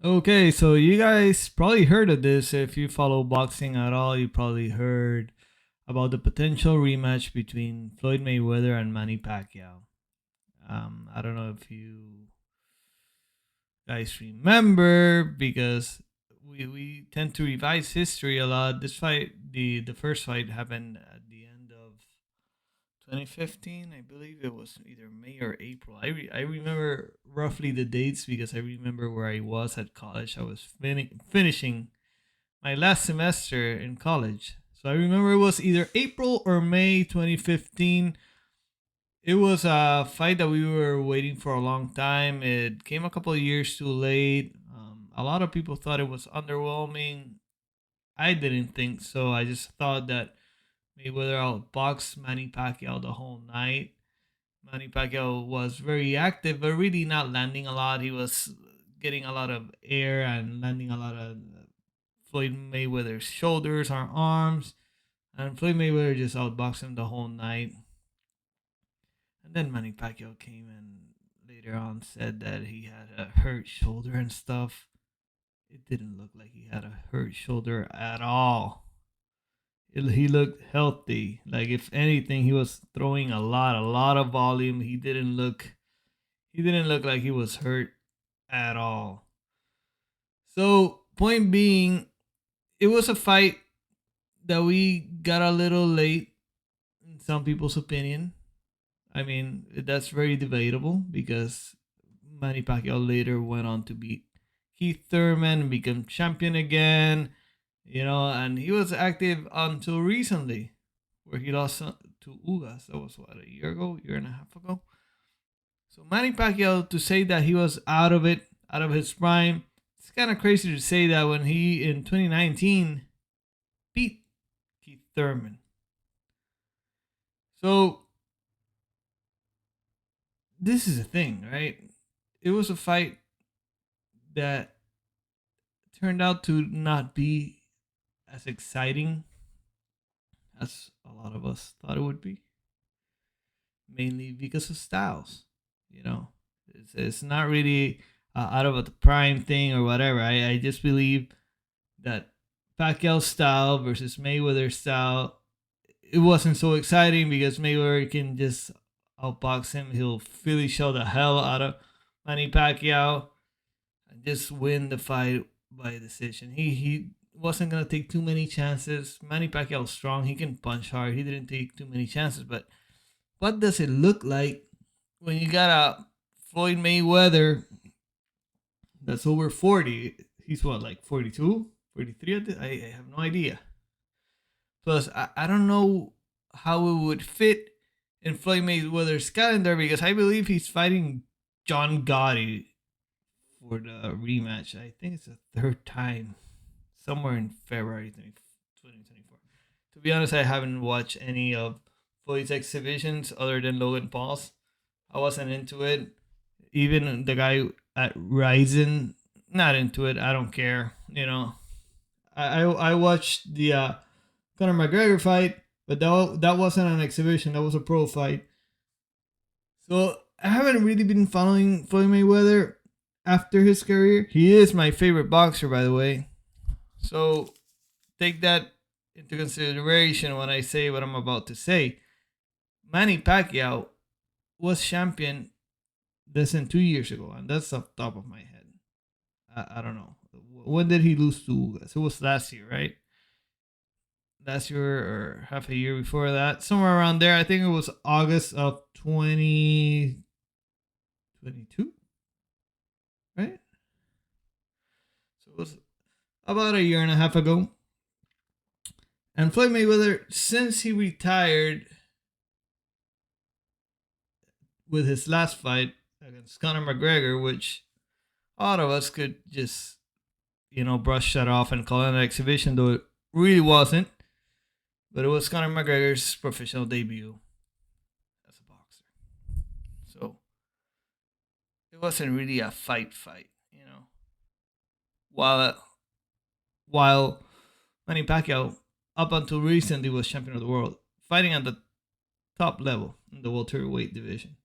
Okay, so you guys probably heard of this. If you follow boxing at all, you probably heard about the potential rematch between Floyd Mayweather and Manny Pacquiao. I don't know if you guys remember because we tend to revise history a lot. This fight, the first fight, happened at the end of 2015. I believe it was either May or April. I remember roughly the dates because I remember where I was at college. I was finishing my last semester in college. So I remember it was either April or May 2015. It was a fight that we were waiting for a long time. It came a couple of years too late. A lot of people thought it was underwhelming. I didn't think so. I just thought that Mayweather outboxed Manny Pacquiao the whole night. Manny Pacquiao was very active, but really not landing a lot. He was getting a lot of air and landing a lot of Floyd Mayweather's shoulders or arms. And Floyd Mayweather just outboxed him the whole night. And then Manny Pacquiao came and later on said that he had a hurt shoulder and stuff. It didn't look like he had a hurt shoulder at all. He looked healthy. Like if anything, he was throwing a lot of volume. He didn't look like he was hurt at all. So point being, it was a fight that we got a little late in some people's opinion. I mean, that's very debatable because Manny Pacquiao later went on to beat Keith Thurman and become champion again, and he was active until recently, where he lost to Ugas. That was what, a year ago, year and a half ago. So Manny Pacquiao, to say that he was out of it, out of his prime, it's kind of crazy to say that when he in 2019 beat Keith Thurman. So this is a thing, right? It was a fight that turned out to not be as exciting as a lot of us thought it would be, mainly because of styles. You know, it's not really out of the prime thing or whatever. I just believe that Pacquiao style versus Mayweather style, it wasn't so exciting because Mayweather can just outbox him. He'll really show the hell out of Manny Pacquiao and just win the fight by decision. He wasn't gonna take too many chances. Manny Pacquiao's strong. He can punch hard. He didn't take too many chances. But what does it look like when you got a Floyd Mayweather that's over 40? He's what, like 42, 43? I have no idea. Plus, I don't know how it would fit in Floyd Mayweather's calendar because I believe he's fighting John Gotti for the rematch. I think it's the third time, somewhere in February 2024. To be honest, I haven't watched any of Floyd's exhibitions other than Logan Paul's. I wasn't into it. Even the guy at Ryzen, not into it. I don't care. I watched the Conor McGregor fight, but that wasn't an exhibition. That was a pro fight. So I haven't really been following Floyd Mayweather after his career. He is my favorite boxer, by the way. So take that into consideration when I say what I'm about to say. Manny Pacquiao was champion less than 2 years ago, and that's off the top of my head. I don't know. When did he lose to Ugas? It was last year, right? Last year or half a year before that, somewhere around there. I think it was August of 2022, right? So it was about a year and a half ago. And Floyd Mayweather, since he retired with his last fight against Conor McGregor, which a lot of us could just, brush that off and call it an exhibition, though it really wasn't. But it was Conor McGregor's professional debut as a boxer. So it wasn't really a fight. While while Manny Pacquiao, up until recently, was champion of the world, fighting at the top level in the welterweight division.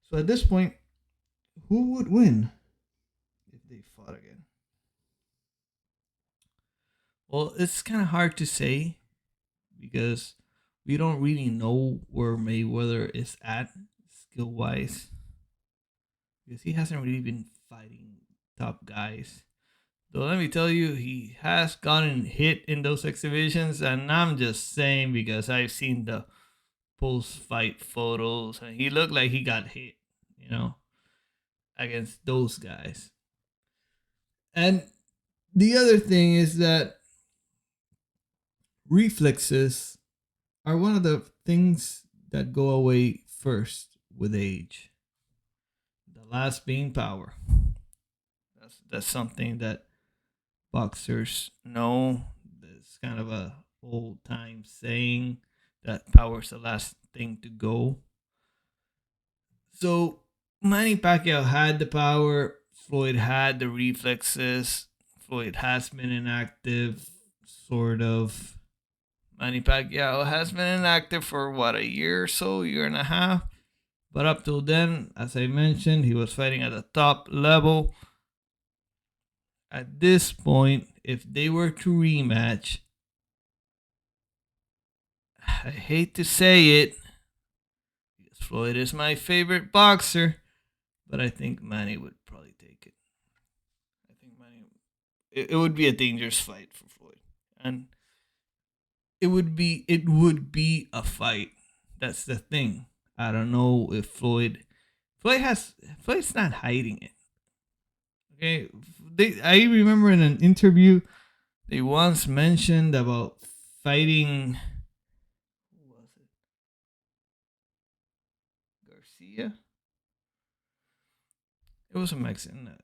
So at this point, who would win? If they fought again? Well, it's kind of hard to say because we don't really know where Mayweather is at skill wise because he hasn't really been fighting top guys. So let me tell you, he has gotten hit in those exhibitions, and I'm just saying because I've seen the post-fight photos, and he looked like he got hit, you know, against those guys. And the other thing is that reflexes are one of the things that go away first with age. The last being power. That's something that boxers know. It's kind of a old time saying that power's the last thing to go. So Manny Pacquiao had the power. Floyd had the reflexes. Floyd has been inactive, sort of. Manny Pacquiao has been inactive for what, a year or so, year and a half. But up till then, as I mentioned, he was fighting at the top level. At this point, if they were to rematch, I hate to say it, because Floyd is my favorite boxer, but I think Manny would probably take it. I think Manny, it would be a dangerous fight for Floyd, and it would be a fight. That's the thing. I don't know if Floyd's not hiding it. Okay, I remember in an interview they once mentioned about fighting. Who was it? Garcia. It was a Mexican.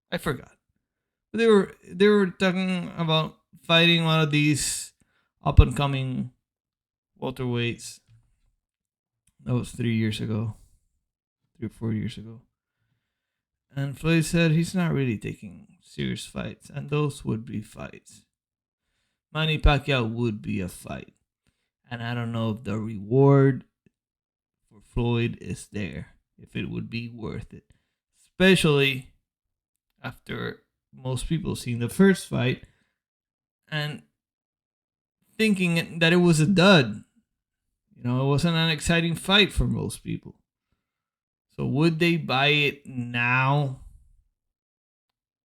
I forgot. But they were talking about fighting one of these up and coming welterweights. That was 3 years ago, 3 or 4 years ago. And Floyd said he's not really taking serious fights, and those would be fights. Manny Pacquiao would be a fight, and I don't know if the reward for Floyd is there, if it would be worth it, especially after most people seeing the first fight and thinking that it was a dud. You know, it wasn't an exciting fight for most people. So would they buy it now?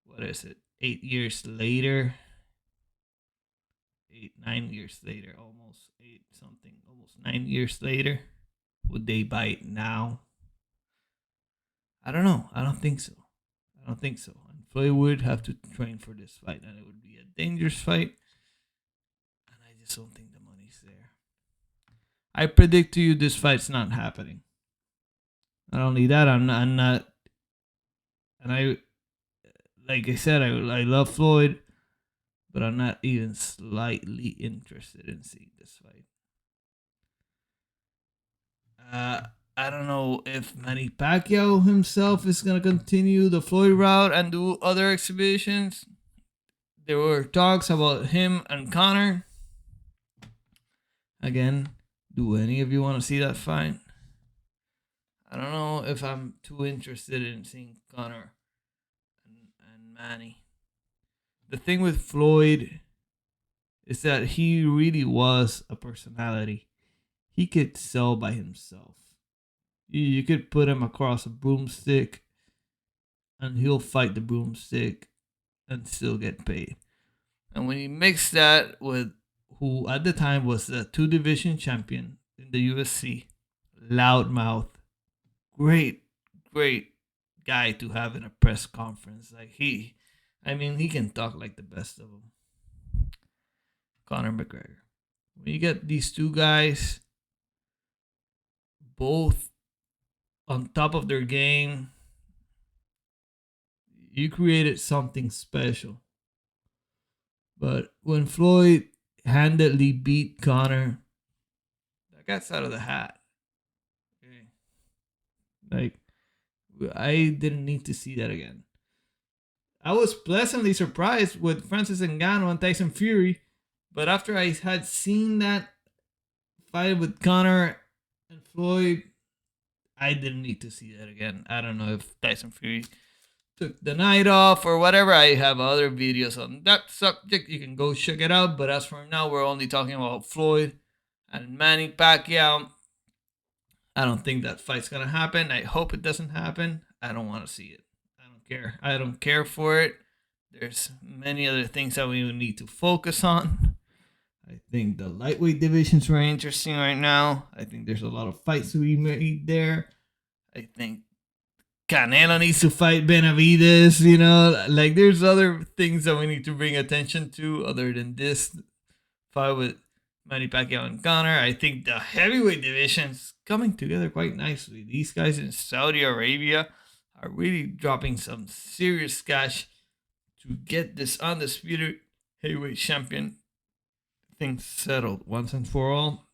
What is it? 8 years later? 9 years later, almost 8 something, almost 9 years later. Would they buy it now? I don't know. I don't think so. I don't think so. And Floyd would have to train for this fight, and it would be a dangerous fight. And I just don't think the money's there. I predict to you this fight's not happening. Not only that, I'm not, and I, like I said, I love Floyd, but I'm not even slightly interested in seeing this fight. Uh, I don't know if Manny Pacquiao himself is gonna continue the Floyd route and do other exhibitions. There were talks about him and Connor. Again, do any of you want to see that fight? I don't know if I'm too interested in seeing Connor and Manny. The thing with Floyd is that he really was a personality. He could sell by himself. You could put him across a broomstick and he'll fight the broomstick and still get paid. And when you mix that with who at the time was the two division champion in the UFC, loudmouth, great, great guy to have in a press conference. He can talk like the best of them. Conor McGregor. When you get these two guys both on top of their game, you created something special. But when Floyd handedly beat Conor, that guy's out of the hat. Okay. Like, I didn't need to see that again. I was pleasantly surprised with Francis Ngannou and Tyson Fury, but after I had seen that fight with Conor and Floyd, I didn't need to see that again. I don't know if Tyson Fury took the night off or whatever. I have other videos on that subject. You can go check it out. But as for now, we're only talking about Floyd and Manny Pacquiao. I don't think that fight's gonna happen. I hope it doesn't happen. I don't want to see it. I don't care. I don't care for it. There's many other things that we need to focus on. I think the lightweight division's very interesting right now. I think there's a lot of fights to be made there. I think Canelo needs to fight Benavides. Like there's other things that we need to bring attention to other than this fight with Manny Pacquiao and Conor. I think the heavyweight division's coming together quite nicely. These guys in Saudi Arabia are really dropping some serious cash to get this undisputed heavyweight champion thing settled once and for all.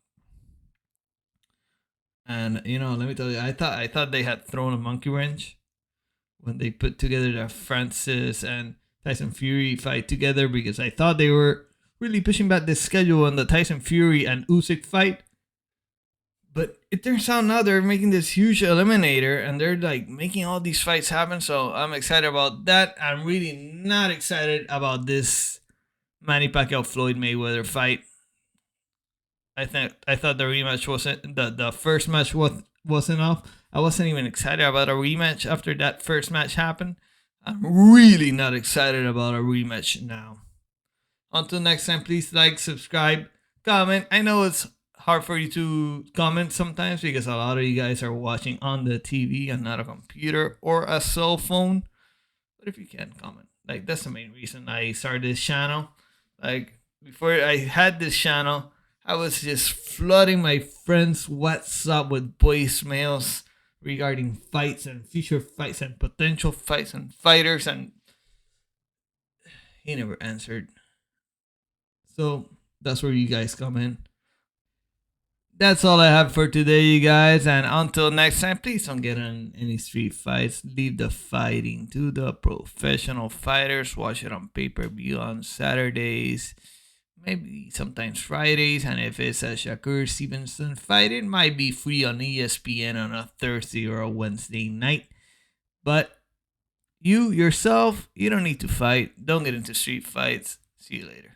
And let me tell you, I thought they had thrown a monkey wrench when they put together the Francis and Tyson Fury fight together, because I thought they were really pushing back this schedule on the Tyson Fury and Usyk fight. But it turns out now they're making this huge eliminator and they're like making all these fights happen. So I'm excited about that. I'm really not excited about this Manny Pacquiao Floyd Mayweather fight. I thought the rematch wasn't the first match was enough. I wasn't even excited about a rematch after that first match happened. I'm really not excited about a rematch now. Until next time, please like, subscribe, comment. I know it's hard for you to comment sometimes because a lot of you guys are watching on the TV and not a computer or a cell phone. But if you can comment, like that's the main reason I started this channel. Like before I had this channel, I was just flooding my friends' WhatsApp with voicemails regarding fights and future fights and potential fights and fighters, and he never answered. So that's where you guys come in. That's all I have for today, you guys. And until next time, please don't get in any street fights. Leave the fighting to the professional fighters. Watch it on pay-per-view on Saturdays, maybe sometimes Fridays. And if it's a Shakur Stevenson fight, it might be free on ESPN on a Thursday or a Wednesday night. But you yourself, you don't need to fight. Don't get into street fights. See you later.